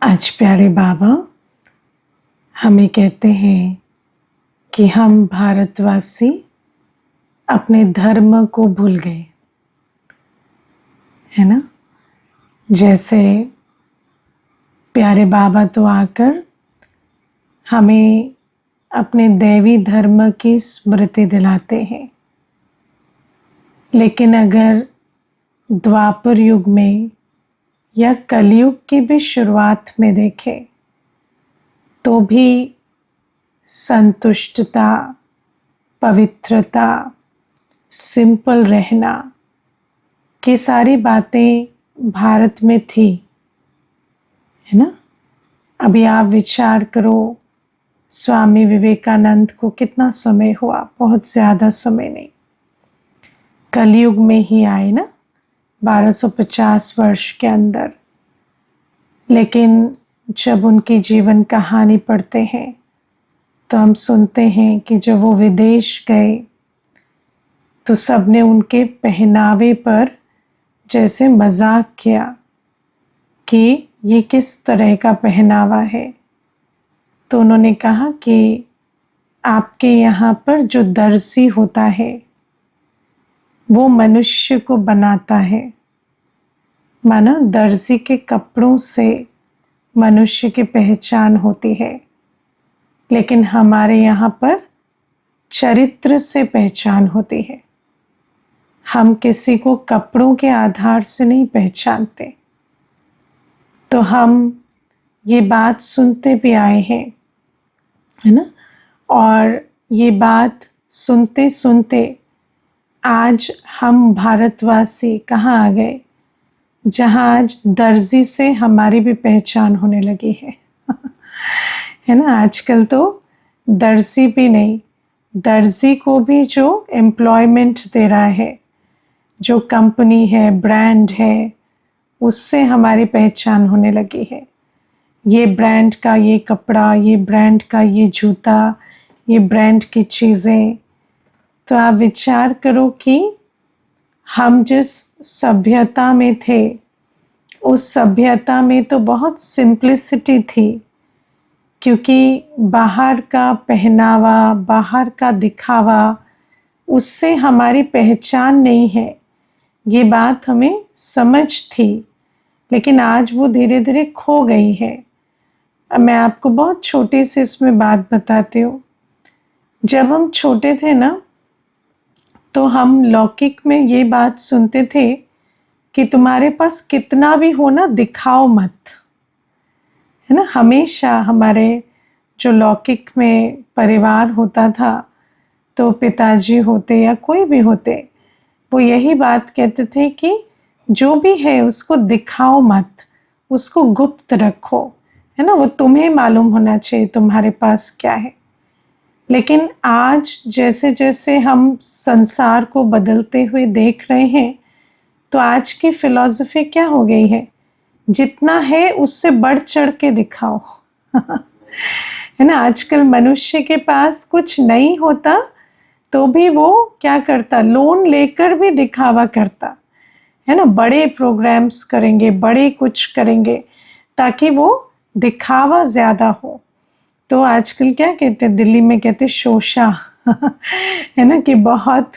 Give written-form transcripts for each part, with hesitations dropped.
आज प्यारे बाबा हमें कहते हैं कि हम भारतवासी अपने धर्म को भूल गए, है ना। जैसे प्यारे बाबा तो आकर हमें अपने दैवी धर्म की स्मृति दिलाते हैं, लेकिन अगर द्वापर युग में या कलयुग की भी शुरुआत में देखें तो भी संतुष्टता, पवित्रता, सिंपल रहना की सारी बातें भारत में थी, है ना। अभी आप विचार करो, स्वामी विवेकानंद को कितना समय हुआ, बहुत ज़्यादा समय नहीं, कलयुग में ही आए ना, 1250 वर्ष के अंदर। लेकिन जब उनकी जीवन कहानी पढ़ते हैं तो हम सुनते हैं कि जब वो विदेश गए तो सबने उनके पहनावे पर जैसे मजाक किया कि ये किस तरह का पहनावा है। तो उन्होंने कहा कि आपके यहाँ पर जो दर्जी होता है वो मनुष्य को बनाता है, माना दर्जी के कपड़ों से मनुष्य की पहचान होती है, लेकिन हमारे यहाँ पर चरित्र से पहचान होती है। हम किसी को कपड़ों के आधार से नहीं पहचानते। तो हम ये बात सुनते भी आए हैं, है ना। और ये बात सुनते सुनते आज हम भारतवासी कहाँ आ गए, जहाँ आज दर्जी से हमारी भी पहचान होने लगी है है ना। आजकल तो दर्जी भी नहीं, दर्जी को भी जो एम्प्लॉयमेंट दे रहा है, जो कंपनी है, ब्रांड है, उससे हमारी पहचान होने लगी है। ये ब्रांड का ये कपड़ा, ये ब्रांड का ये जूता, ये ब्रांड की चीज़ें। तो आप विचार करो कि हम जिस सभ्यता में थे, उस सभ्यता में तो बहुत सिंप्लिसिटी थी, क्योंकि बाहर का पहनावा, बाहर का दिखावा, उससे हमारी पहचान नहीं है, ये बात हमें समझ थी। लेकिन आज वो धीरे धीरे खो गई है। मैं आपको बहुत छोटी सी इसमें बात बताती हूँ। जब हम छोटे थे ना, तो हम लौकिक में ये बात सुनते थे कि तुम्हारे पास कितना भी हो ना, दिखाओ मत, है ना। हमेशा हमारे जो लौकिक में परिवार होता था, तो पिताजी होते या कोई भी होते, वो यही बात कहते थे कि जो भी है उसको दिखाओ मत, उसको गुप्त रखो, है ना। वो तुम्हें मालूम होना चाहिए तुम्हारे पास क्या है। लेकिन आज जैसे जैसे हम संसार को बदलते हुए देख रहे हैं, तो आज की फिलॉसफी क्या हो गई है, जितना है उससे बढ़ चढ़ के दिखाओ है ना। आजकल मनुष्य के पास कुछ नहीं होता तो भी वो क्या करता, लोन लेकर भी दिखावा करता, है ना। बड़े प्रोग्राम्स करेंगे, बड़े कुछ करेंगे ताकि वो दिखावा ज़्यादा हो। तो आजकल क्या कहते हैं, दिल्ली में कहते शोशा है ना, कि बहुत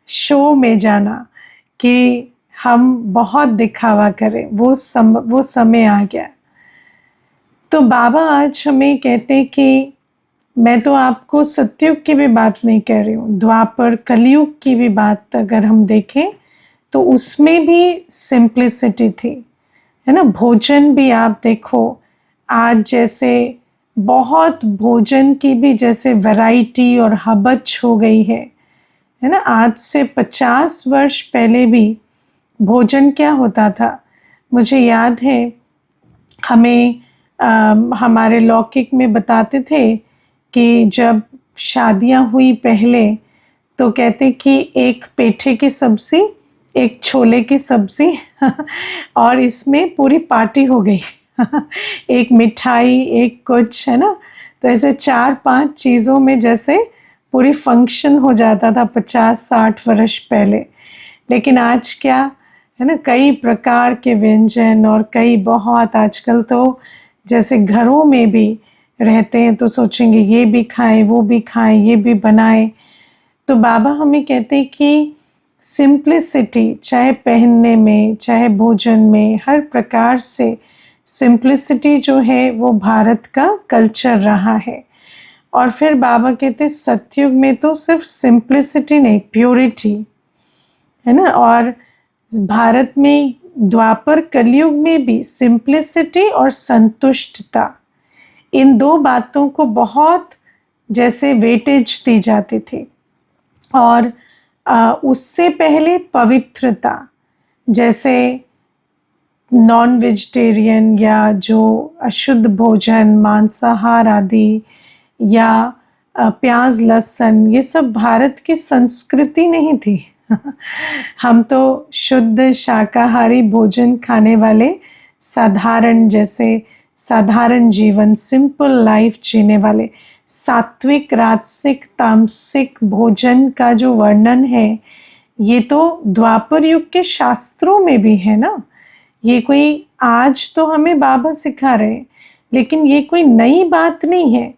शो में जाना, कि हम बहुत दिखावा करें, वो समय आ गया। तो बाबा आज हमें कहते हैं कि मैं तो आपको सतयुग की भी बात नहीं कह रही हूँ, द्वापर कलयुग की भी बात अगर हम देखें तो उसमें भी सिंप्लिसिटी थी, है ना। भोजन भी आप देखो, आज जैसे बहुत भोजन की भी जैसे वैरायटी और हबच हो गई है ना। आज से 50 वर्ष पहले भी भोजन क्या होता था, मुझे याद है हमें हमारे लौकिक में बताते थे कि जब शादियां हुई पहले, तो कहते कि एक पेठे की सब्ज़ी, एक छोले की सब्ज़ी और इसमें पूरी पार्टी हो गई एक मिठाई, एक कुछ, है ना। तो ऐसे 4-5 चीज़ों में जैसे पूरी फंक्शन हो जाता था 50-60 वर्ष पहले। लेकिन आज क्या है ना, कई प्रकार के व्यंजन और कई बहुत, आजकल तो जैसे घरों में भी रहते हैं तो सोचेंगे ये भी खाएं, वो भी खाएं, ये भी बनाएं। तो बाबा हमें कहते हैं कि सिंप्लिसिटी, चाहे पहनने में, चाहे भोजन में, हर प्रकार से सिंप्लिसिटी जो है वो भारत का कल्चर रहा है। और फिर बाबा कहते हैं सतयुग में तो सिर्फ सिंप्लिसिटी नहीं, प्योरिटी है ना। और भारत में द्वापर कलयुग में भी सिंप्लिसिटी और संतुष्टता, इन दो बातों को बहुत जैसे वेटेज दी जाती थी। और उससे पहले पवित्रता, जैसे नॉन वेजिटेरियन या जो अशुद्ध भोजन, मांसाहार आदि, या प्याज लहसुन, ये सब भारत की संस्कृति नहीं थी। हम तो शुद्ध शाकाहारी भोजन खाने वाले, साधारण, जैसे साधारण जीवन, सिंपल लाइफ जीने वाले, सात्विक, राजसिक, तामसिक भोजन का जो वर्णन है ये तो द्वापर युग के शास्त्रों में भी है ना। ये कोई आज तो हमें बाबा सिखा रहे हैं, लेकिन ये कोई नई बात नहीं है।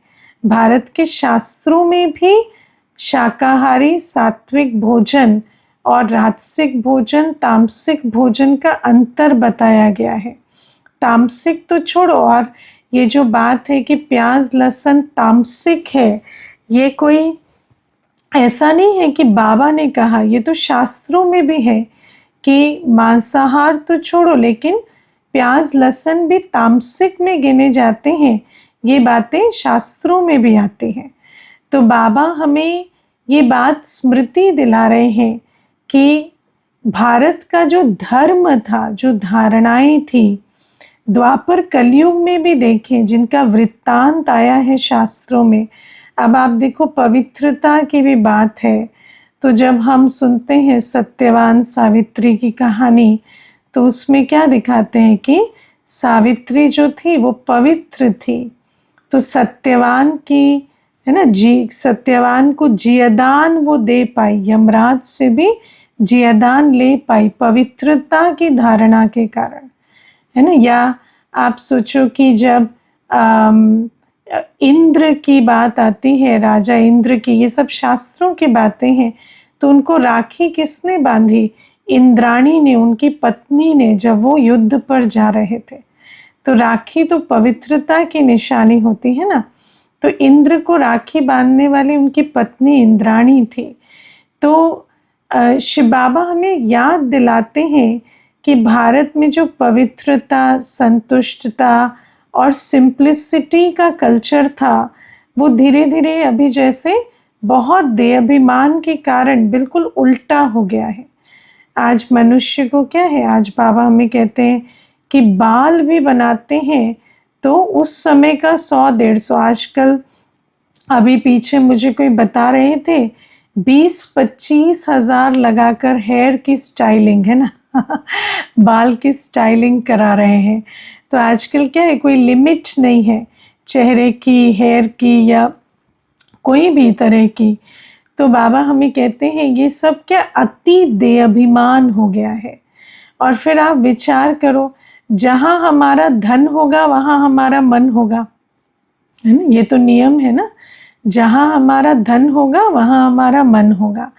भारत के शास्त्रों में भी शाकाहारी, सात्विक भोजन और राजसिक भोजन, तामसिक भोजन का अंतर बताया गया है। तामसिक तो छोड़ो, और ये जो बात है कि प्याज लहसुन तामसिक है, ये कोई ऐसा नहीं है कि बाबा ने कहा, ये तो शास्त्रों में भी है कि मांसाहार तो छोड़ो, लेकिन प्याज लहसुन भी तामसिक में गिने जाते हैं। ये बातें शास्त्रों में भी आती हैं। तो बाबा हमें ये बात स्मृति दिला रहे हैं कि भारत का जो धर्म था, जो धारणाएं थी, द्वापर कलयुग में भी देखें, जिनका वृत्तांत आया है शास्त्रों में। अब आप देखो, पवित्रता की भी बात है, तो जब हम सुनते हैं सत्यवान सावित्री की कहानी, तो उसमें क्या दिखाते हैं कि सावित्री जो थी वो पवित्र थी। तो सत्यवान की, है ना, सत्यवान को जियादान वो दे पाई, यमराज से भी जियादान ले पाई, पवित्रता की धारणा के कारण, है ना। या आप सोचो कि जब इंद्र की बात आती है, राजा इंद्र की, ये सब शास्त्रों की बातें हैं, तो उनको राखी किसने बांधी? इंद्राणी ने, उनकी पत्नी ने, जब वो युद्ध पर जा रहे थे। तो राखी तो पवित्रता की निशानी होती है ना। तो इंद्र को राखी बांधने वाली उनकी पत्नी इंद्राणी थी। तो शिव बाबा हमें याद दिलाते हैं कि भारत में जो पवित्रता, संतुष्टता और सिंप्लिसिटी का कल्चर था, वो धीरे धीरे अभी जैसे बहुत देहाभिमान के कारण बिल्कुल उल्टा हो गया है। आज मनुष्य को क्या है, आज बाबा हमें कहते हैं कि बाल भी बनाते हैं तो उस समय का 100-150, आजकल अभी पीछे मुझे कोई बता रहे थे 20-25 हज़ार लगाकर हेयर की स्टाइलिंग, है ना। बाल की स्टाइलिंग करा रहे हैं। तो आजकल क्या है, कोई लिमिट नहीं है चेहरे की, हेयर की, या कोई भी तरह की। तो बाबा हमें कहते हैं ये सब क्या अति देहाभिमान हो गया है। और फिर आप विचार करो, जहाँ हमारा धन होगा वहाँ हमारा मन होगा, है ना। ये तो नियम है ना, जहाँ हमारा धन होगा वहाँ हमारा मन होगा।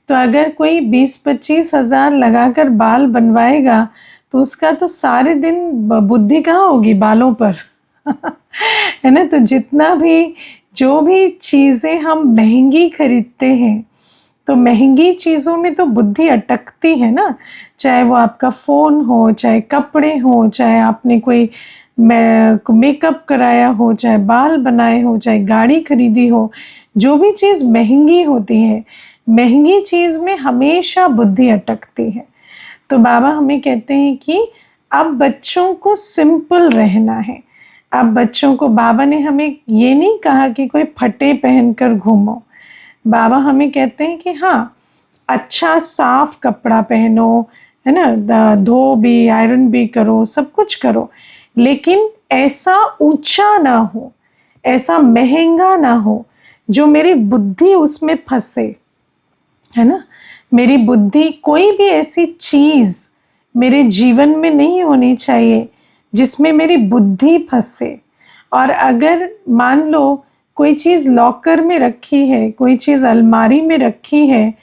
तो अगर कोई 20-25 हज़ार लगाकर बाल बनवाएगा तो उसका तो सारे दिन बुद्धि कहाँ होगी, बालों पर। है ना। तो जितना भी, जो भी चीज़ें हम महंगी खरीदते हैं, तो महंगी चीज़ों में तो बुद्धि अटकती है ना। चाहे वो आपका फ़ोन हो, चाहे कपड़े हो, चाहे आपने कोई मेकअप कराया हो, चाहे बाल बनाए हो, चाहे गाड़ी खरीदी हो, जो भी चीज़ महंगी होती है, महंगी चीज़ में हमेशा बुद्धि अटकती है। तो बाबा हमें कहते हैं कि अब बच्चों को सिंपल रहना है। अब बच्चों को, बाबा ने हमें ये नहीं कहा कि कोई फटे पहनकर घूमो। बाबा हमें कहते हैं कि हाँ, अच्छा साफ कपड़ा पहनो, है ना, धो भी, आयरन भी करो, सब कुछ करो, लेकिन ऐसा ऊंचा ना हो, ऐसा महंगा ना हो जो मेरी बुद्धि उसमें फंसे, है ना। मेरी बुद्धि, कोई भी ऐसी चीज़ मेरे जीवन में नहीं होनी चाहिए जिसमें मेरी बुद्धि फंसे। और अगर मान लो कोई चीज़ लॉकर में रखी है, कोई चीज़ अलमारी में रखी है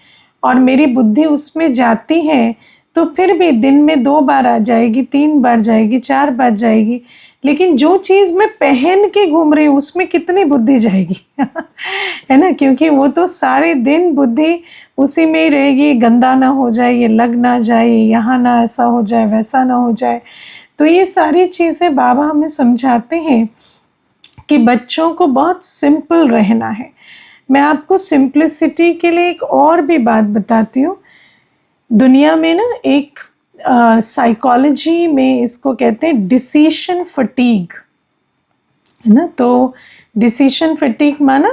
और मेरी बुद्धि उसमें जाती है, तो फिर भी दिन में 2 बार आ जाएगी, 3 बार जाएगी, 4 बार जाएगी, लेकिन जो चीज़ मैं पहन के घूम रही हूँ उसमें कितनी बुद्धि जाएगी है ना, क्योंकि वो तो सारे दिन बुद्धि उसी में ही रहेगी, गंदा ना हो जाए, ये लग ना जाए, यहाँ ना ऐसा हो जाए, वैसा ना हो जाए। तो ये सारी चीज़ें बाबा हमें समझाते हैं कि बच्चों को बहुत सिंपल रहना है। मैं आपको सिंप्लिसिटी के लिए एक और भी बात बताती हूँ। दुनिया में ना एक साइकोलॉजी में इसको कहते हैं डिसीशन फटीग, है ना। तो डिसीशन फटीग माना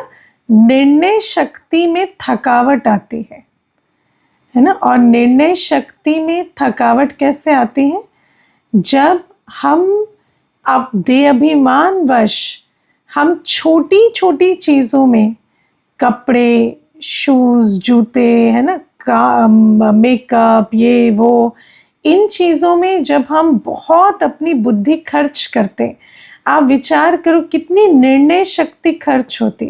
निर्णय शक्ति में थकावट आती है ना। और निर्णय शक्ति में थकावट कैसे आती है? जब हम अब देहाभिमानवश हम छोटी छोटी चीज़ों में, कपड़े, शूज़, जूते, है ना, मेकअप, ये वो, इन चीज़ों में जब हम बहुत अपनी बुद्धि खर्च करते, आप विचार करो कितनी निर्णय शक्ति खर्च होती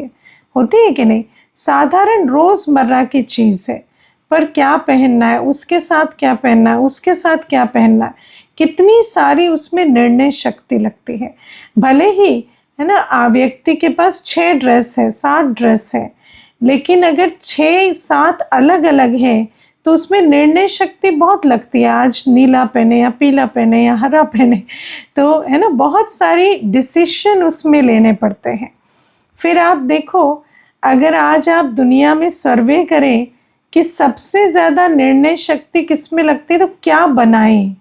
है कि नहीं। साधारण रोज़मर्रा की चीज़ है, पर क्या पहनना है, उसके साथ क्या पहनना है, उसके साथ क्या पहनना है, कितनी सारी उसमें निर्णय शक्ति लगती है। भले ही, है ना, व्यक्ति के पास 6 ड्रेस है, 7 ड्रेस है, लेकिन अगर 6-7 अलग अलग हैं तो उसमें निर्णय शक्ति बहुत लगती है। आज नीला पहने या पीला पहने या हरा पहने, तो है ना, बहुत सारी डिसीजन उसमें लेने पड़ते हैं। फिर आप देखो, अगर आज आप दुनिया में सर्वे करें कि सबसे ज़्यादा निर्णय शक्ति किस में लगती है, तो क्या बनाएं,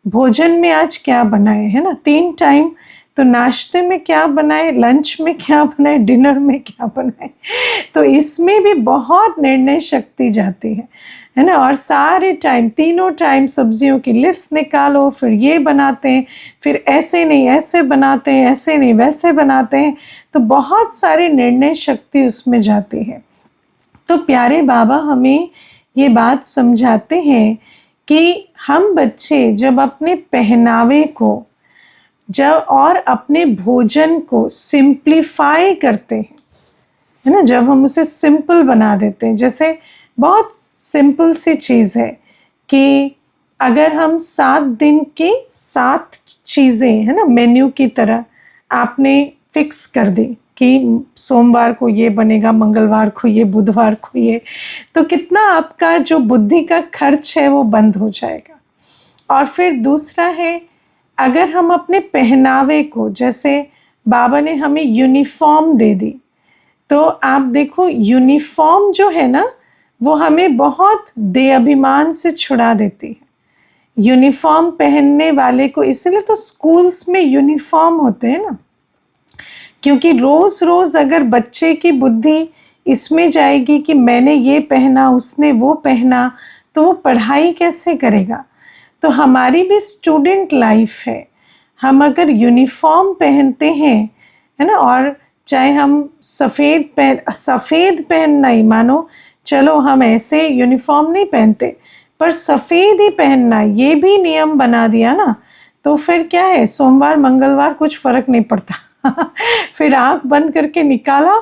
भोजन में आज क्या बनाए, है ना, 3 टाइम, तो नाश्ते में क्या बनाए, लंच में क्या बनाए, डिनर में क्या बनाए, तो इसमें भी बहुत निर्णय शक्ति जाती है ना। और सारे टाइम, तीनों टाइम सब्जियों की लिस्ट निकालो, फिर ये बनाते हैं, फिर ऐसे नहीं ऐसे बनाते हैं, ऐसे नहीं वैसे बनाते हैं, तो बहुत सारी निर्णय शक्ति उसमें जाती है। तो प्यारे बाबा हमें ये बात समझाते हैं कि हम बच्चे जब अपने पहनावे को जब और अपने भोजन को सिंप्लीफाई करते हैं, है ना, जब हम उसे सिंपल बना देते हैं, जैसे बहुत सिंपल सी चीज़ है कि अगर हम 7 दिन की 7 चीज़ें, है ना, मेन्यू की तरह आपने फिक्स कर दी कि सोमवार को ये बनेगा, मंगलवार को ये, बुधवार को ये, तो कितना आपका जो बुद्धि का खर्च है वो बंद हो जाएगा। और फिर दूसरा है, अगर हम अपने पहनावे को, जैसे बाबा ने हमें यूनिफॉर्म दे दी, तो आप देखो यूनिफॉर्म जो है ना, वो हमें बहुत देहाभिमान से छुड़ा देती है। यूनिफॉर्म पहनने वाले को, इसलिए तो स्कूल्स में यूनिफॉर्म होते हैं ना, क्योंकि रोज़ रोज़ अगर बच्चे की बुद्धि इसमें जाएगी कि मैंने ये पहना, उसने वो पहना, तो वो पढ़ाई कैसे करेगा। तो हमारी भी स्टूडेंट लाइफ है, हम अगर यूनिफॉर्म पहनते हैं, है ना, और चाहे हम सफ़ेद पहनना ही, मानो चलो हम ऐसे यूनिफॉर्म नहीं पहनते, पर सफ़ेद ही पहनना, ये भी नियम बना दिया ना, तो फिर क्या है, सोमवार मंगलवार कुछ फ़र्क नहीं पड़ता फिर आँख बंद करके निकाला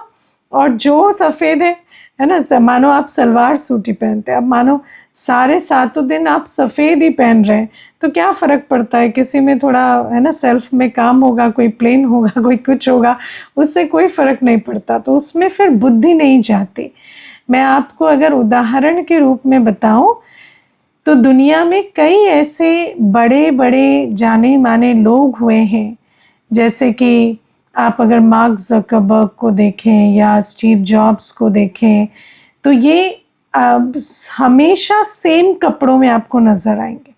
और जो सफ़ेद है ना, मानो आप सलवार सूट ही पहनते, अब मानो सारे 7 दिन आप सफ़ेद ही पहन रहे हैं, तो क्या फ़र्क पड़ता है, किसी में थोड़ा, है ना, सेल्फ में काम होगा, कोई प्लेन होगा, कोई कुछ होगा, उससे कोई फ़र्क नहीं पड़ता, तो उसमें फिर बुद्धि नहीं जाती। मैं आपको अगर उदाहरण के रूप में बताऊं, तो दुनिया में कई ऐसे बड़े बड़े जाने माने लोग हुए हैं, जैसे कि आप अगर मार्क ज़करबर्ग को देखें या स्टीव जॉब्स को देखें, तो ये हमेशा सेम कपड़ों में आपको नज़र आएंगे,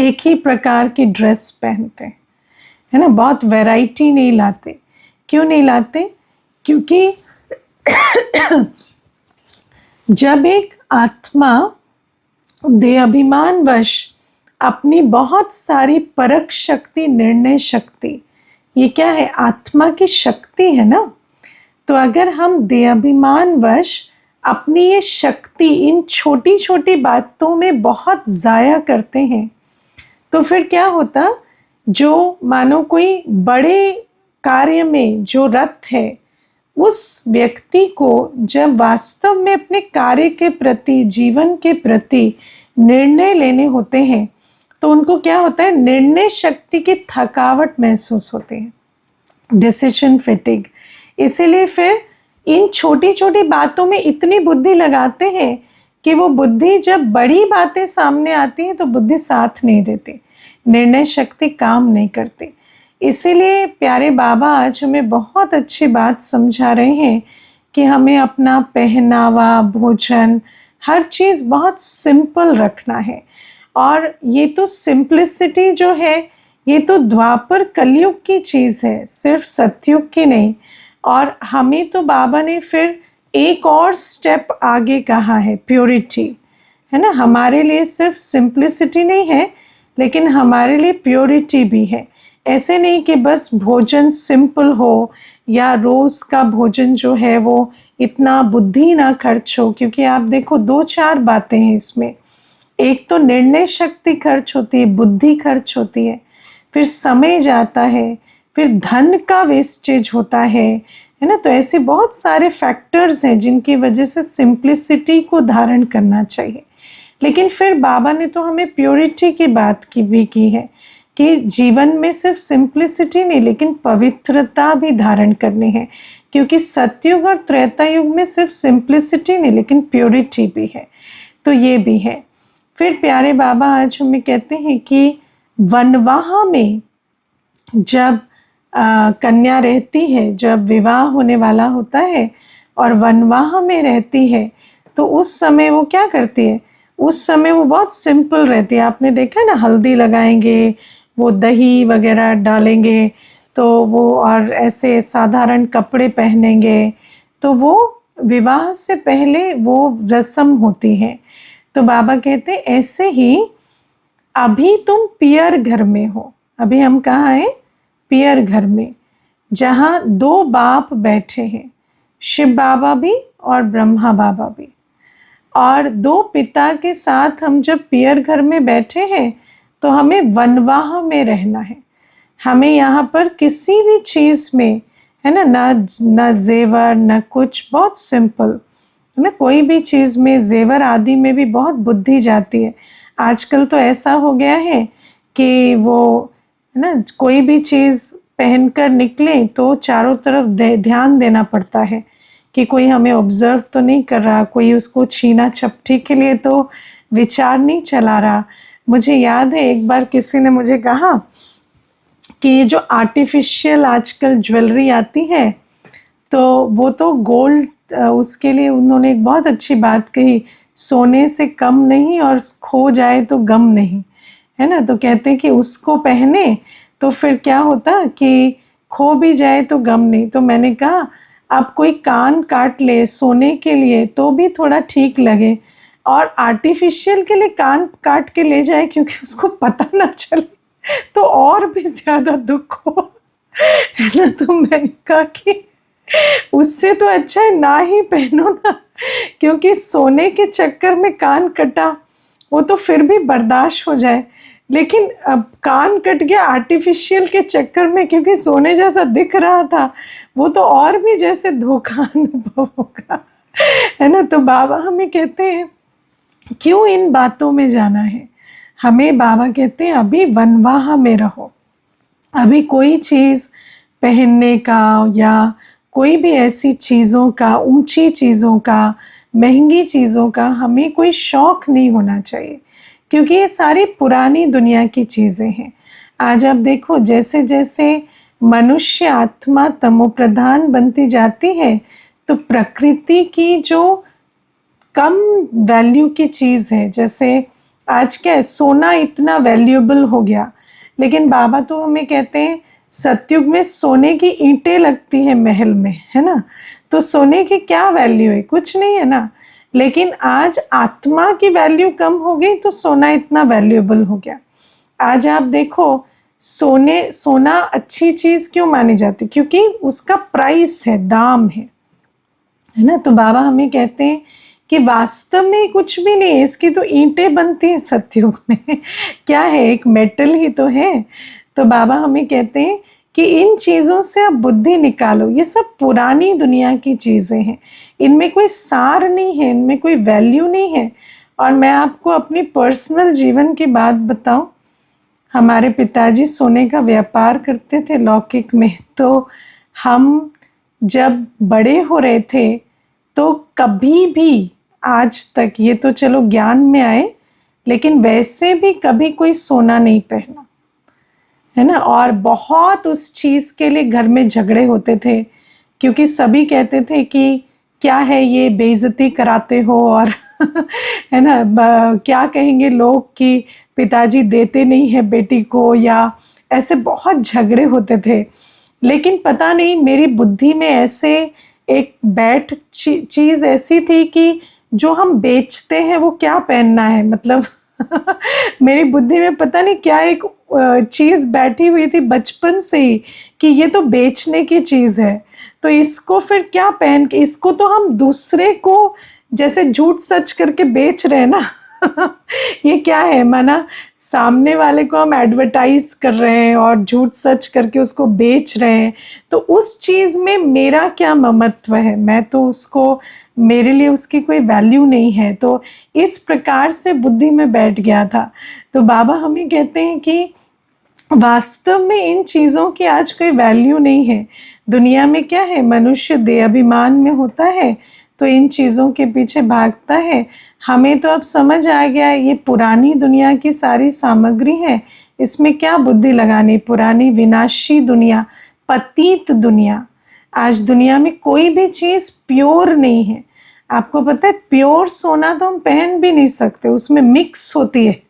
एक ही प्रकार की ड्रेस पहनते हैं, है ना, बहुत वैरायटी नहीं लाते। क्यों नहीं लाते? क्योंकि जब एक आत्मा देहाभिमानवश अपनी बहुत सारी परख शक्ति, निर्णय शक्ति, ये क्या है, आत्मा की शक्ति है ना, तो अगर हम देहाभिमानवश अपनी ये शक्ति इन छोटी छोटी बातों में बहुत ज़ाया करते हैं, तो फिर क्या होता जो मानो कोई बड़े कार्य में जो रत है, उस व्यक्ति को जब वास्तव में अपने कार्य के प्रति, जीवन के प्रति निर्णय लेने होते हैं, तो उनको क्या होता है, निर्णय शक्ति की थकावट महसूस होती है, डिसीजन फिटिग। इसीलिए फिर इन छोटी छोटी बातों में इतनी बुद्धि लगाते हैं कि वो बुद्धि जब बड़ी बातें सामने आती हैं तो बुद्धि साथ नहीं देती, निर्णय शक्ति काम नहीं करती। इसीलिए प्यारे बाबा आज हमें बहुत अच्छी बात समझा रहे हैं कि हमें अपना पहनावा, भोजन, हर चीज़ बहुत सिंपल रखना है। और ये तो सिंप्लिसिटी जो है, ये तो द्वापर कलयुग की चीज़ है, सिर्फ सतयुग की नहीं। और हमें तो बाबा ने फिर एक और स्टेप आगे कहा है, प्योरिटी, है ना। हमारे लिए सिर्फ सिंप्लिसिटी नहीं है, लेकिन हमारे लिए प्योरिटी भी है। ऐसे नहीं कि बस भोजन सिंपल हो या रोज़ का भोजन जो है वो इतना बुद्धि ना खर्च हो, क्योंकि आप देखो 2-4 बातें हैं इसमें। एक तो निर्णय शक्ति खर्च होती है, बुद्धि खर्च होती है, फिर समय जाता है, फिर धन का वेस्टेज होता है ना। तो ऐसे बहुत सारे फैक्टर्स हैं जिनकी वजह से सिंप्लिसिटी को धारण करना चाहिए। लेकिन फिर बाबा ने तो हमें प्योरिटी की बात भी की है कि जीवन में सिर्फ सिंप्लिसिटी नहीं, लेकिन पवित्रता भी धारण करनी है, क्योंकि सतयुग और त्रेता युग में सिर्फ सिंप्लिसिटी नहीं, लेकिन प्योरिटी भी है। तो ये भी है। फिर प्यारे बाबा आज हमें कहते हैं कि वनवाह में जब कन्या रहती है, जब विवाह होने वाला होता है और वनवाह में रहती है, तो उस समय वो क्या करती है, उस समय वो बहुत सिंपल रहती है। आपने देखा है ना, हल्दी लगाएंगे, वो दही वगैरह डालेंगे, तो वो और ऐसे साधारण कपड़े पहनेंगे। तो वो विवाह से पहले वो रस्म होती है। तो बाबा कहते हैं ऐसे ही अभी तुम पियर घर में हो। अभी हम कहाँ हैं, पियर घर में, जहाँ 2 बाप बैठे हैं, शिव बाबा भी और ब्रह्मा बाबा भी। और 2 पिता के साथ हम जब पियर घर में बैठे हैं तो हमें वनवाह में रहना है। हमें यहाँ पर किसी भी चीज़ में, है ना, ना जेवर ना कुछ, बहुत सिंपल, है ना। कोई भी चीज़ में, जेवर आदि में भी बहुत बुद्धि जाती है। आजकल तो ऐसा हो गया है कि वो, है ना, कोई भी चीज़ पहनकर निकले तो चारों तरफ ध्यान देना पड़ता है कि कोई हमें ऑब्जर्व तो नहीं कर रहा, कोई उसको छीना झपटी के लिए तो विचार नहीं चला रहा। मुझे याद है एक बार किसी ने मुझे कहा कि ये जो आर्टिफिशियल आजकल ज्वेलरी आती है, तो वो तो गोल्ड, उसके लिए उन्होंने एक बहुत अच्छी बात कही, सोने से कम नहीं और खो जाए तो गम नहीं, है ना। तो कहते हैं कि उसको पहने तो फिर क्या होता कि खो भी जाए तो गम नहीं। तो मैंने कहा अब कोई कान काट ले सोने के लिए तो भी थोड़ा ठीक लगे, और आर्टिफिशियल के लिए कान काट के ले जाए क्योंकि उसको पता ना चले तो और भी ज़्यादा दुख हो, है ना। तो मैंने कहा कि उससे तो अच्छा है ना ही पहनो ना, क्योंकि सोने के चक्कर में कान कटा वो तो फिर भी बर्दाश्त हो जाए, लेकिन अब कान कट गया आर्टिफिशियल के चक्कर में क्योंकि सोने जैसा दिख रहा था, वो तो और भी जैसे धोखा अनुभव होगा, है ना। तो बाबा हमें कहते हैं क्यों इन बातों में जाना है। हमें बाबा कहते हैं अभी वनवाह में रहो। अभी कोई चीज़ पहनने का या कोई भी ऐसी चीज़ों का, ऊंची चीज़ों का, महंगी चीज़ों का हमें कोई शौक़ नहीं होना चाहिए, क्योंकि ये सारी पुरानी दुनिया की चीज़ें हैं। आज आप देखो जैसे जैसे मनुष्य आत्मा तमोप्रधान बनती जाती है, तो प्रकृति की जो कम वैल्यू की चीज़ है, जैसे आज क्या है, सोना इतना वैल्यूएबल हो गया, लेकिन बाबा तो हमें कहते हैं सतयुग में सोने की ईंटें लगती हैं महल में, है ना। तो सोने की क्या वैल्यू है, कुछ नहीं है ना। लेकिन आज आत्मा की वैल्यू कम हो गई तो सोना इतना वैल्यूएबल हो गया। आज आप देखो सोना अच्छी चीज़ क्यों मानी जाती, क्योंकि उसका प्राइस है, दाम है ना। तो बाबा हमें कहते हैं कि वास्तव में कुछ भी नहीं है, इसकी तो ईंटें बनती हैं सतयुग में क्या है, एक मेटल ही तो है। तो बाबा हमें कहते हैं कि इन चीज़ों से आप बुद्धि निकालो, ये सब पुरानी दुनिया की चीज़ें हैं, इनमें कोई सार नहीं है, इनमें कोई वैल्यू नहीं है। और मैं आपको अपनी पर्सनल जीवन की बात बताऊं, हमारे पिताजी सोने का व्यापार करते थे लौकिक में, तो हम जब बड़े हो रहे थे तो कभी भी आज तक, ये तो चलो ज्ञान में आए, लेकिन वैसे भी कभी कोई सोना नहीं पहना, है ना। और बहुत उस चीज़ के लिए घर में झगड़े होते थे, क्योंकि सभी कहते थे कि क्या है ये, बेइज्जती कराते हो, और है ना, क्या कहेंगे लोग कि पिताजी देते नहीं है बेटी को, या ऐसे बहुत झगड़े होते थे। लेकिन पता नहीं मेरी बुद्धि में ऐसे एक बैठ चीज़ ऐसी थी कि जो हम बेचते हैं वो क्या पहनना है, मतलब मेरी बुद्धि में पता नहीं क्या एक चीज़ बैठी हुई थी बचपन से ही कि ये तो बेचने की चीज़ है, तो इसको फिर क्या पहन के, इसको तो हम दूसरे को जैसे झूठ सच करके बेच रहे हैं ना। ये क्या है, माना सामने वाले को हम एडवर्टाइज कर रहे हैं और झूठ सच करके उसको बेच रहे हैं, तो उस चीज़ में मेरा क्या ममत्व है, मैं तो उसको, मेरे लिए उसकी कोई वैल्यू नहीं है। तो इस प्रकार से बुद्धि में बैठ गया था। तो बाबा हमें कहते हैं कि वास्तव में इन चीज़ों की आज कोई वैल्यू नहीं है। दुनिया में क्या है, मनुष्य देहाभिमान में होता है तो इन चीज़ों के पीछे भागता है। हमें तो अब समझ आ गया है ये पुरानी दुनिया की सारी सामग्री है, इसमें क्या बुद्धि लगानी, पुरानी विनाशी दुनिया, पतित दुनिया। आज दुनिया में कोई भी चीज़ प्योर नहीं है। आपको पता है प्योर सोना तो हम पहन भी नहीं सकते, उसमें मिक्स होती है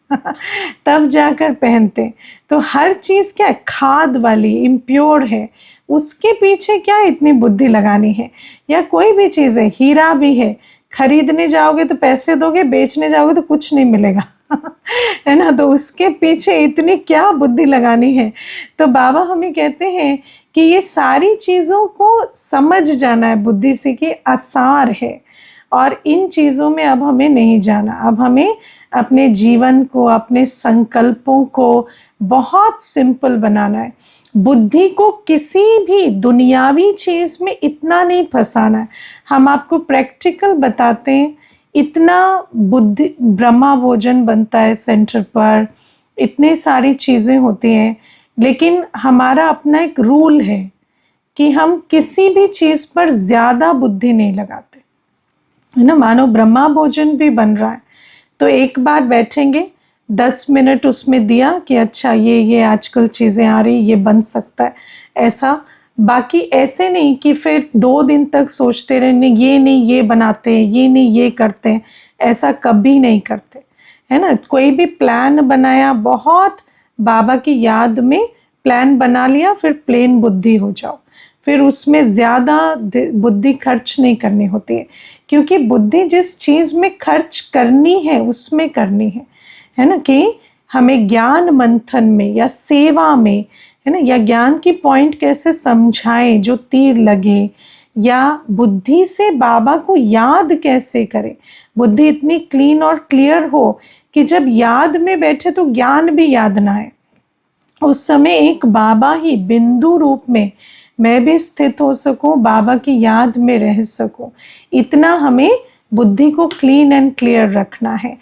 तब जाकर पहनते। तो हर चीज़ क्या है, खाद वाली, इम्प्योर है, उसके पीछे क्या इतनी बुद्धि लगानी है। या कोई भी चीज़ है, हीरा भी है, खरीदने जाओगे तो पैसे दोगे, बेचने जाओगे तो कुछ नहीं मिलेगा है ना, तो उसके पीछे इतनी क्या बुद्धि लगानी है। तो बाबा हमें कहते हैं कि ये सारी चीज़ों को समझ जाना है बुद्धि से कि आसार है, और इन चीज़ों में अब हमें नहीं जाना। अब हमें अपने जीवन को, अपने संकल्पों को बहुत सिंपल बनाना है। बुद्धि को किसी भी दुनियावी चीज़ में इतना नहीं फंसाना है। हम आपको प्रैक्टिकल बताते हैं, इतना बुद्धि, ब्रह्मा भोजन बनता है सेंटर पर, इतनी सारी चीज़ें होती हैं, लेकिन हमारा अपना एक रूल है कि हम किसी भी चीज़ पर ज़्यादा बुद्धि नहीं लगाते, है ना। मानो ब्रह्मा भोजन भी बन रहा है तो एक बार बैठेंगे, 10 मिनट उसमें दिया कि अच्छा ये आजकल चीज़ें आ रही, ये बन सकता है, ऐसा। बाकी ऐसे नहीं कि फिर 2 दिन तक सोचते रहे, नहीं ये बनाते हैं, ये नहीं ये करते हैं, ऐसा कभी नहीं करते, है ना। कोई भी प्लान बनाया, बहुत बाबा की याद में प्लान बना लिया, फिर प्लेन बुद्धि हो जाओ, फिर उसमें ज़्यादा बुद्धि खर्च नहीं करनी होती है, क्योंकि बुद्धि जिस चीज़ में खर्च करनी है उसमें करनी है ना। कि हमें ज्ञान मंथन में या सेवा में, है ना, या ज्ञान की पॉइंट कैसे समझाएं जो तीर लगे, या बुद्धि से बाबा को याद कैसे करें, बुद्धि इतनी क्लीन और क्लियर हो कि जब याद में बैठे तो ज्ञान भी याद ना आए, उस समय एक बाबा ही बिंदु रूप में मैं भी स्थित हो सकूं, बाबा की याद में रह सकूं। इतना हमें बुद्धि को क्लीन एंड क्लियर रखना है।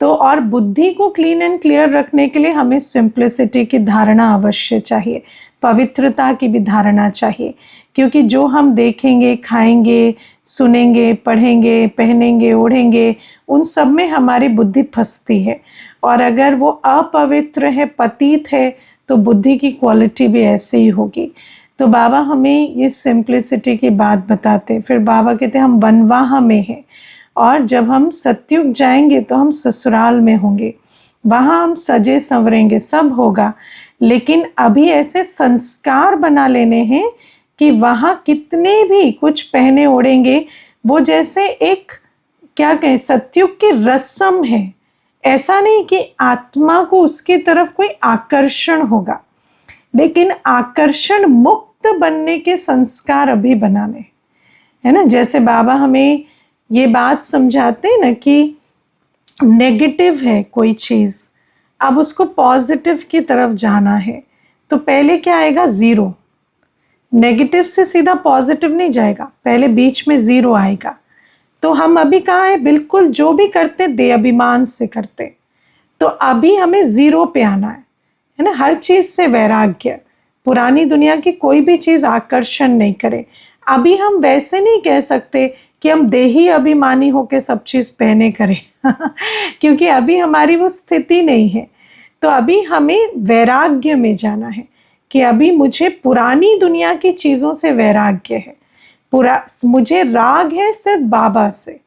तो और बुद्धि को क्लीन एंड क्लियर रखने के लिए हमें सिंप्लिसिटी की धारणा अवश्य चाहिए, पवित्रता की भी धारणा चाहिए, क्योंकि जो हम देखेंगे, खाएंगे, सुनेंगे, पढ़ेंगे, पहनेंगे, ओढ़ेंगे, उन सब में हमारी बुद्धि फंसती है। और अगर वो अपवित्र है, पतित है, तो बुद्धि की क्वालिटी भी ऐसे ही होगी। तो बाबा हमें ये सिंप्लिसिटी की बात बताते। फिर बाबा कहते हम वनवाह में हैं, और जब हम सत्युग जाएंगे तो हम ससुराल में होंगे, वहाँ हम सजे संवरेंगे, सब होगा। लेकिन अभी ऐसे संस्कार बना लेने हैं कि वहाँ कितने भी कुछ पहने ओढ़ेंगे, वो जैसे एक क्या कहें, सत्युग की रस्म है। ऐसा नहीं कि आत्मा को उसकी तरफ कोई आकर्षण होगा, लेकिन आकर्षण मुक्त बनने के संस्कार अभी बनाने, है ना। जैसे बाबा हमें ये बात समझाते हैं ना कि नेगेटिव है कोई चीज़, अब उसको पॉजिटिव की तरफ जाना है, तो पहले क्या आएगा, ज़ीरो। नेगेटिव से सीधा पॉजिटिव नहीं जाएगा, पहले बीच में ज़ीरो आएगा। तो हम अभी कहाँ है, बिल्कुल जो भी करते दे अभिमान से करते, तो अभी हमें ज़ीरो पे आना है ना। हर चीज़ से वैराग्य, पुरानी दुनिया की कोई भी चीज़ आकर्षण नहीं करे। अभी हम वैसे नहीं कह सकते कि हम देही अभिमानी होके सब चीज़ पहने करें क्योंकि अभी हमारी वो स्थिति नहीं है। तो अभी हमें वैराग्य में जाना है कि अभी मुझे पुरानी दुनिया की चीज़ों से वैराग्य है, मुझे राग है सिर्फ बाबा से,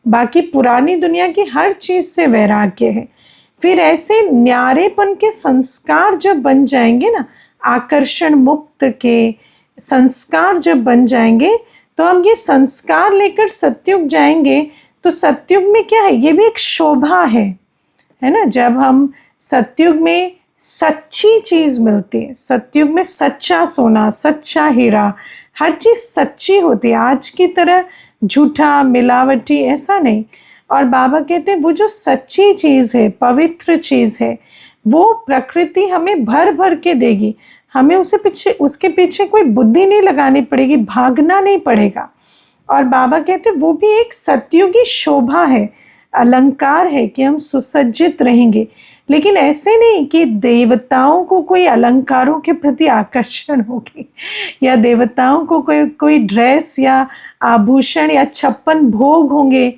बाकी पुरानी दुनिया की हर चीज़ से वैराग्य है। फिर ऐसे न्यारेपन के संस्कार जब बन जाएंगे ना, आकर्षण मुक्त के संस्कार जब बन जाएंगे, तो हम ये संस्कार लेकर सतयुग जाएंगे। तो सतयुग में क्या है, ये भी एक शोभा है ना। जब हम सतयुग में सच्ची चीज़ मिलती है, सतयुग में सच्चा सोना, सच्चा हीरा, हर चीज़ सच्ची होती है, आज की तरह झूठा मिलावटी ऐसा नहीं। और बाबा कहते हैं वो जो सच्ची चीज़ है, पवित्र चीज़ है, वो प्रकृति हमें भर भर के देगी। हमें उसके पीछे कोई बुद्धि नहीं लगानी पड़ेगी, भागना नहीं पड़ेगा। और बाबा कहते हैं वो भी एक सतयुगी शोभा है, अलंकार है कि हम सुसज्जित रहेंगे। लेकिन ऐसे नहीं कि देवताओं को कोई अलंकारों के प्रति आकर्षण होगी, या देवताओं को कोई ड्रेस या आभूषण या 56 भोग होंगे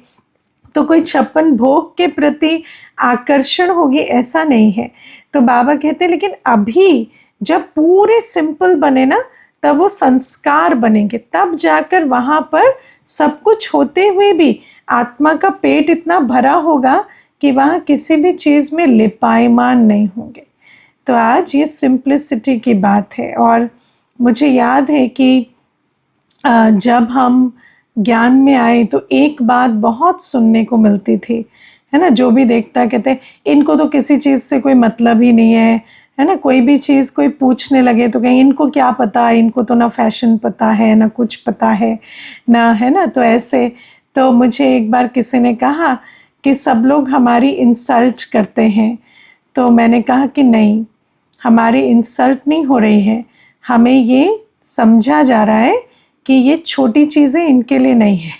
तो कोई 56 भोग के प्रति आकर्षण होगी, ऐसा नहीं है। तो बाबा कहते हैं लेकिन अभी जब पूरे सिंपल बने ना, तब वो संस्कार बनेंगे, तब जाकर वहाँ पर सब कुछ होते हुए भी आत्मा का पेट इतना भरा होगा कि वहाँ किसी भी चीज़ में लिपायमान नहीं होंगे। तो आज ये सिंप्लिसिटी की बात है। और मुझे याद है कि जब हम ज्ञान में आए तो एक बात बहुत सुनने को मिलती थी, है ना। जो भी देखता कहते इनको तो किसी चीज़ से कोई मतलब ही नहीं है ना। कोई भी चीज़ कोई पूछने लगे तो कहीं इनको क्या पता, इनको तो ना फैशन पता है ना कुछ पता है ना, है ना। तो ऐसे, तो मुझे एक बार किसी ने कहा कि सब लोग हमारी इंसल्ट करते हैं। तो मैंने कहा कि नहीं, हमारी इंसल्ट नहीं हो रही है, हमें ये समझा जा रहा है कि ये छोटी चीज़ें इनके लिए नहीं है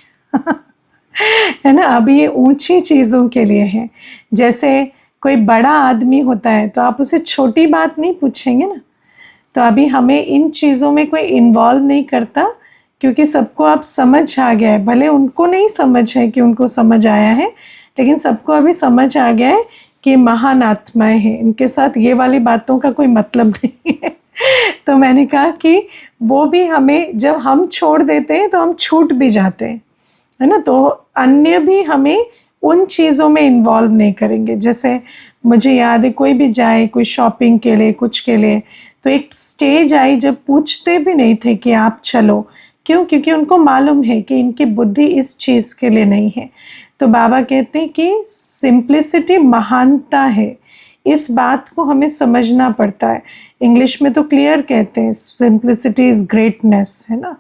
है ना। अभी ये ऊंची चीज़ों के लिए है। जैसे कोई बड़ा आदमी होता है तो आप उसे छोटी बात नहीं पूछेंगे ना। तो अभी हमें इन चीज़ों में कोई इन्वॉल्व नहीं करता, क्योंकि सबको अब समझ आ गया है। भले उनको नहीं समझ है कि उनको समझ आया है, लेकिन सबको अभी समझ आ गया है कि महान आत्माएं हैं, इनके साथ ये वाली बातों का कोई मतलब नहीं है तो मैंने कहा कि वो भी हमें, जब हम छोड़ देते हैं तो हम छूट भी जाते हैं, है ना। तो अन्य भी हमें उन चीज़ों में इन्वॉल्व नहीं करेंगे। जैसे मुझे याद है कोई भी जाए कोई शॉपिंग के लिए, कुछ के लिए, तो एक स्टेज आई जब पूछते भी नहीं थे कि आप चलो, क्यों, क्योंकि उनको मालूम है कि इनकी बुद्धि इस चीज़ के लिए नहीं है। तो बाबा कहते हैं कि सिंप्लिसिटी महानता है, इस बात को हमें समझना पड़ता है। इंग्लिश में तो क्लियर कहते हैं सिंप्लिसिटी इज़ ग्रेटनेस, है ना।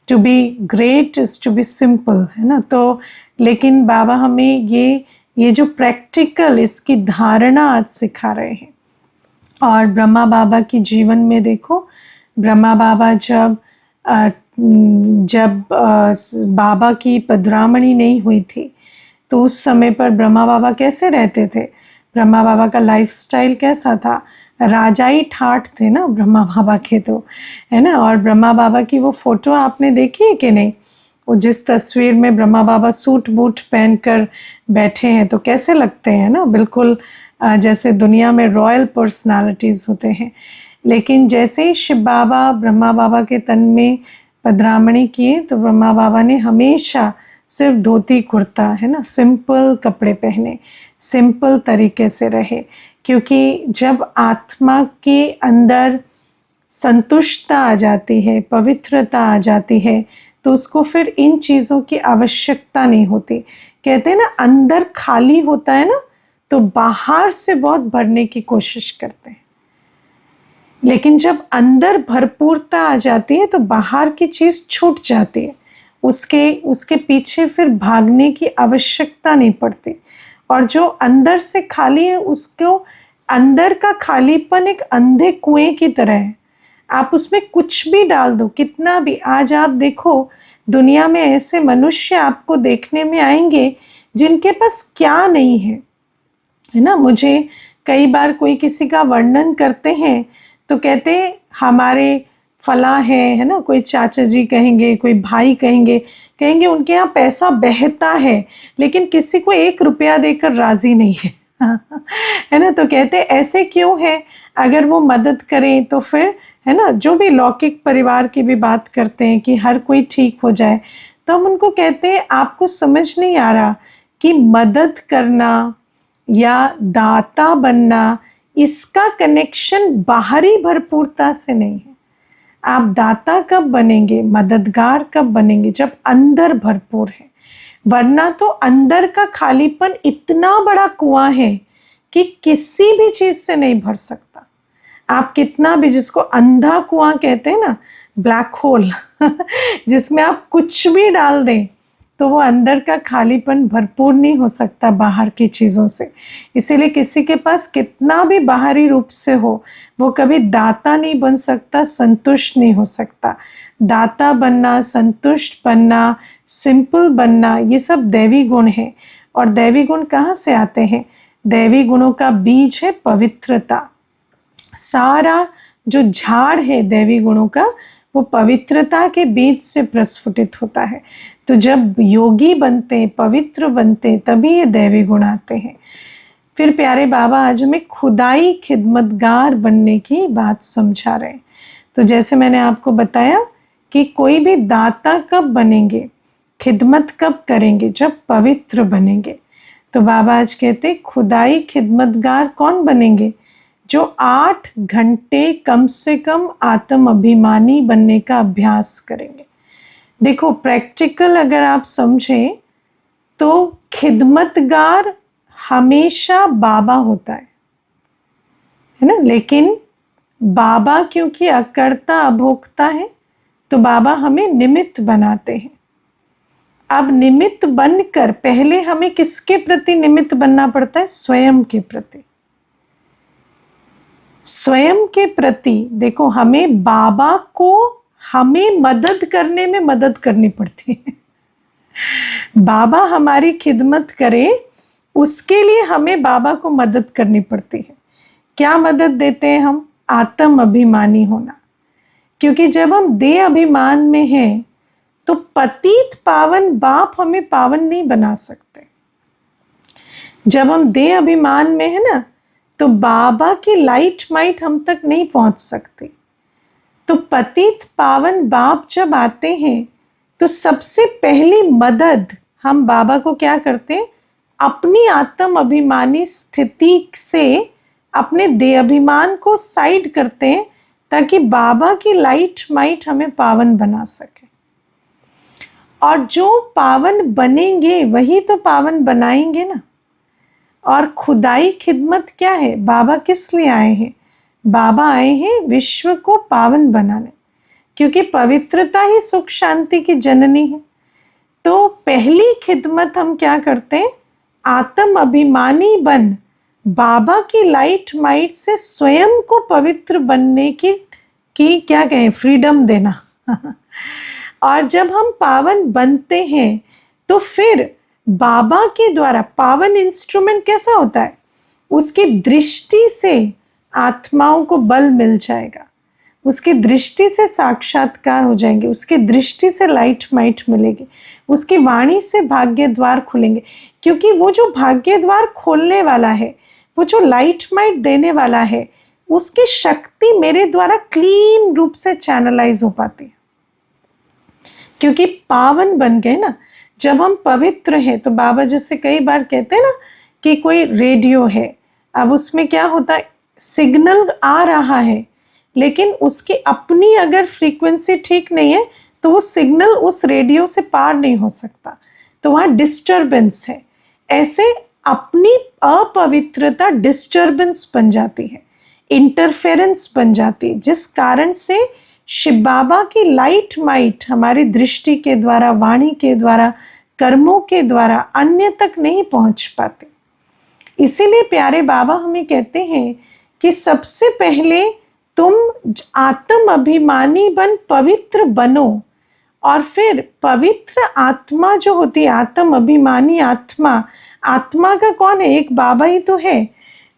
To be great is to be simple, है ना। तो लेकिन बाबा हमें ये जो प्रैक्टिकल, इसकी धारणा आज सिखा रहे हैं। और ब्रह्मा बाबा की जीवन में देखो, ब्रह्मा बाबा जब बाबा की पधरामणी नहीं हुई थी, तो उस समय पर ब्रह्मा बाबा कैसे रहते थे, ब्रह्मा बाबा का लाइफस्टाइल कैसा था, राजाई ठाठ थे ना ब्रह्मा बाबा के, तो है ना। और ब्रह्मा बाबा की वो फोटो आपने देखी है कि नहीं, वो जिस तस्वीर में ब्रह्मा बाबा सूट बूट पहनकर बैठे हैं, तो कैसे लगते हैं ना, बिल्कुल जैसे दुनिया में रॉयल पर्सनालिटीज़ होते हैं। लेकिन जैसे ही शिव बाबा ब्रह्मा बाबा के तन में पधरामणी किए, तो ब्रह्मा बाबा ने हमेशा सिर्फ धोती कुर्ता, है ना, सिंपल कपड़े पहने, सिंपल तरीके से रहे। क्योंकि जब आत्मा के अंदर संतुष्टता आ जाती है, पवित्रता आ जाती है, तो उसको फिर इन चीज़ों की आवश्यकता नहीं होती। कहते हैं ना, अंदर खाली होता है ना, तो बाहर से बहुत भरने की कोशिश करते हैं। लेकिन जब अंदर भरपूरता आ जाती है, तो बाहर की चीज़ छूट जाती है, उसके पीछे फिर भागने की आवश्यकता नहीं पड़ती। और जो अंदर से खाली है, उसको अंदर का खालीपन एक अंधे कुएं की तरह है, आप उसमें कुछ भी डाल दो, कितना भी। आज आप देखो दुनिया में ऐसे मनुष्य आपको देखने में आएंगे जिनके पास क्या नहीं है ना। मुझे कई बार कोई किसी का वर्णन करते हैं तो कहते हैं हमारे फला है ना, कोई चाचा जी कहेंगे, कोई भाई कहेंगे उनके यहाँ पैसा बहता है लेकिन किसी को 1 रुपया देकर राजी नहीं है है ना। तो कहते ऐसे क्यों है, अगर वो मदद करें तो फिर, है ना, जो भी लौकिक परिवार की भी बात करते हैं कि हर कोई ठीक हो जाए, तो हम उनको कहते हैं आपको समझ नहीं आ रहा कि मदद करना या दाता बनना, इसका कनेक्शन बाहरी भरपूरता से नहीं है। आप दाता कब बनेंगे, मददगार कब बनेंगे, जब अंदर भरपूर है। वरना तो अंदर का खालीपन इतना बड़ा कुआं है कि किसी भी चीज से नहीं भर सकता। आप कितना भी, जिसको अंधा कुआं कहते हैं ना, ब्लैक होल जिसमें आप कुछ भी डाल दें तो वो अंदर का खालीपन भरपूर नहीं हो सकता बाहर की चीज़ों से। इसीलिए किसी के पास कितना भी बाहरी रूप से हो, वो कभी दाता नहीं बन सकता, संतुष्ट नहीं हो सकता। दाता बनना, संतुष्ट बनना, सिंपल बनना, ये सब दैवी गुण है। और दैवी गुण कहाँ से आते हैं? दैवी गुणों का बीज है पवित्रता। सारा जो झाड़ है दैवी गुणों का, वो पवित्रता के बीज से प्रस्फुटित होता है। तो जब योगी बनते, पवित्र बनते, तभी ये दैवी गुण आते हैं। फिर प्यारे बाबा आज हमें खुदाई खिदमतगार बनने की बात समझा रहे हैं। तो जैसे मैंने आपको बताया कि कोई भी दाता कब बनेंगे, खिदमत कब करेंगे, जब पवित्र बनेंगे। तो बाबा आज कहते खुदाई खिदमतगार कौन बनेंगे? जो 8 घंटे कम से कम आत्म अभिमानी बनने का अभ्यास करेंगे। देखो प्रैक्टिकल अगर आप समझें तो खिदमतगार हमेशा बाबा होता है ना, लेकिन बाबा क्योंकि अकर्ता अभोक्ता है तो बाबा हमें निमित्त बनाते हैं। अब निमित्त बनकर पहले हमें किसके प्रति निमित्त बनना पड़ता है? स्वयं के प्रति। स्वयं के प्रति देखो, हमें बाबा को हमें मदद करने में मदद करनी पड़ती है। बाबा हमारी खिदमत करे उसके लिए हमें बाबा को मदद करनी पड़ती है। क्या मदद देते हैं हम? आत्म अभिमानी होना। क्योंकि जब हम देह अभिमान में हैं तो पतित पावन बाप हमें पावन नहीं बना सकते। जब हम देह अभिमान में है ना, तो बाबा की लाइट माइट हम तक नहीं पहुंच सकती। तो पतित पावन बाप जब आते हैं तो सबसे पहली मदद हम बाबा को क्या करते हैं? अपनी आत्म अभिमानी स्थिति से अपने देह अभिमान को साइड करते हैं ताकि बाबा की लाइट माइट हमें पावन बना सके। और जो पावन बनेंगे वही तो पावन बनाएंगे ना। और खुदाई खिदमत क्या है? बाबा किस लिए आए हैं? बाबा आए हैं विश्व को पावन बनाने, क्योंकि पवित्रता ही सुख शांति की जननी है। तो पहली खिदमत हम क्या करते हैं? आत्म अभिमानी बन बाबा की लाइट माइट से स्वयं को पवित्र बनने की क्या कहें, फ्रीडम देना। और जब हम पावन बनते हैं तो फिर बाबा के द्वारा पावन इंस्ट्रूमेंट कैसा होता है? उसकी दृष्टि से आत्माओं को बल मिल जाएगा, उसकी दृष्टि से साक्षात्कार हो जाएंगे, उसकी दृष्टि से लाइट माइट मिलेगी, उसकी वाणी से भाग्य द्वार खुलेंगे। क्योंकि वो जो भाग्य द्वार खोलने वाला है, वो जो लाइट माइट देने वाला है, उसकी शक्ति मेरे द्वारा क्लीन रूप से चैनलाइज हो पाती है, क्योंकि पावन बन गए ना। जब हम पवित्र हैं तो बाबा जैसे कई बार कहते हैं ना कि कोई रेडियो है, अब उसमें क्या होता है, सिग्नल आ रहा है लेकिन उसकी अपनी अगर फ्रीक्वेंसी ठीक नहीं है तो वो सिग्नल उस रेडियो से पार नहीं हो सकता, तो वहाँ डिस्टर्बेंस है। ऐसे अपनी अपवित्रता डिस्टर्बेंस बन जाती है, इंटरफेरेंस बन जाती है, जिस कारण से शिव बाबा की लाइट माइट हमारी दृष्टि के द्वारा, वाणी के द्वारा, कर्मों के द्वारा अन्य तक नहीं पहुंच पाती। इसीलिए प्यारे बाबा हमें कहते हैं कि सबसे पहले तुम आत्म अभिमानी बन पवित्र बनो, और फिर पवित्र आत्मा जो होती है, आत्म अभिमानी आत्मा, आत्मा का कौन है? एक बाबा ही तो है।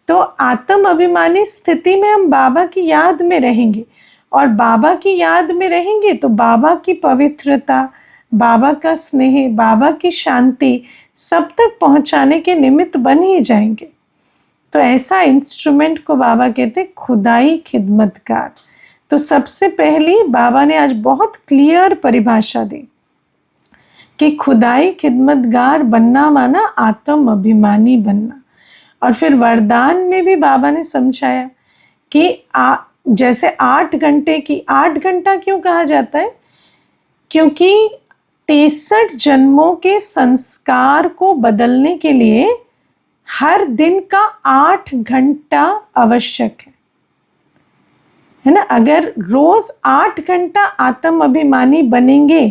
तो आत्म अभिमानी स्थिति में हम बाबा की याद में रहेंगे, और बाबा की याद में रहेंगे तो बाबा की पवित्रता, बाबा का स्नेह, बाबा की शांति सब तक पहुंचाने के निमित्त बन ही जाएंगे। तो ऐसा इंस्ट्रूमेंट को बाबा कहते हैं खुदाई खिदमतगार। तो सबसे पहली बाबा ने आज बहुत क्लियर परिभाषा दी कि खुदाई खिदमतगार बनना माना आत्म अभिमानी बनना। और फिर वरदान में भी बाबा ने समझाया कि जैसे 8 घंटे की, 8 घंटा क्यों कहा जाता है? क्योंकि 63 जन्मों के संस्कार को बदलने के लिए हर दिन का 8 घंटा आवश्यक है ना। अगर रोज 8 घंटा आत्म अभिमानी बनेंगे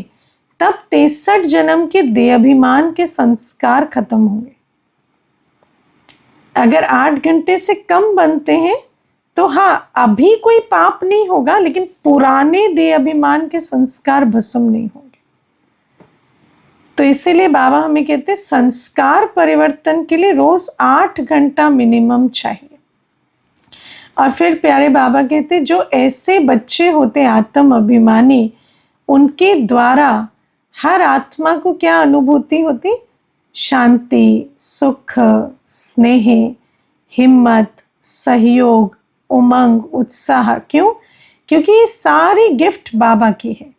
तब 63 जन्म के देहाभिमान के संस्कार खत्म होंगे। अगर 8 घंटे से कम बनते हैं तो हाँ, अभी कोई पाप नहीं होगा, लेकिन पुराने देहाभिमान के संस्कार भस्म नहीं होंगे। तो इसीलिए बाबा हमें कहते हैं संस्कार परिवर्तन के लिए रोज 8 घंटा मिनिमम चाहिए। और फिर प्यारे बाबा कहते हैं जो ऐसे बच्चे होते हैं आत्म अभिमानी, उनके द्वारा हर आत्मा को क्या अनुभूति होती? शांति, सुख, स्नेह, हिम्मत, सहयोग, उमंग, उत्साह। क्यों? क्योंकि ये सारी गिफ्ट बाबा की है।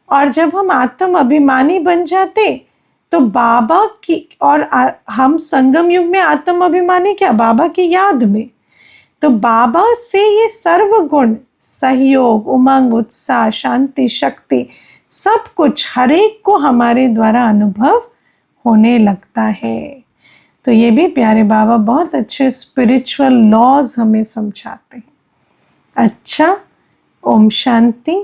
और जब हम आत्म अभिमानी बन जाते तो बाबा की, और हम संगम युग में आत्म अभिमानी क्या? बाबा की याद में। तो बाबा से ये सर्व गुण, सहयोग, उमंग, उत्साह, शांति, शक्ति, सब कुछ हर एक को हमारे द्वारा अनुभव होने लगता है। तो ये भी प्यारे बाबा बहुत अच्छे स्पिरिचुअल लॉज हमें समझाते हैं। अच्छा, ओम शांति।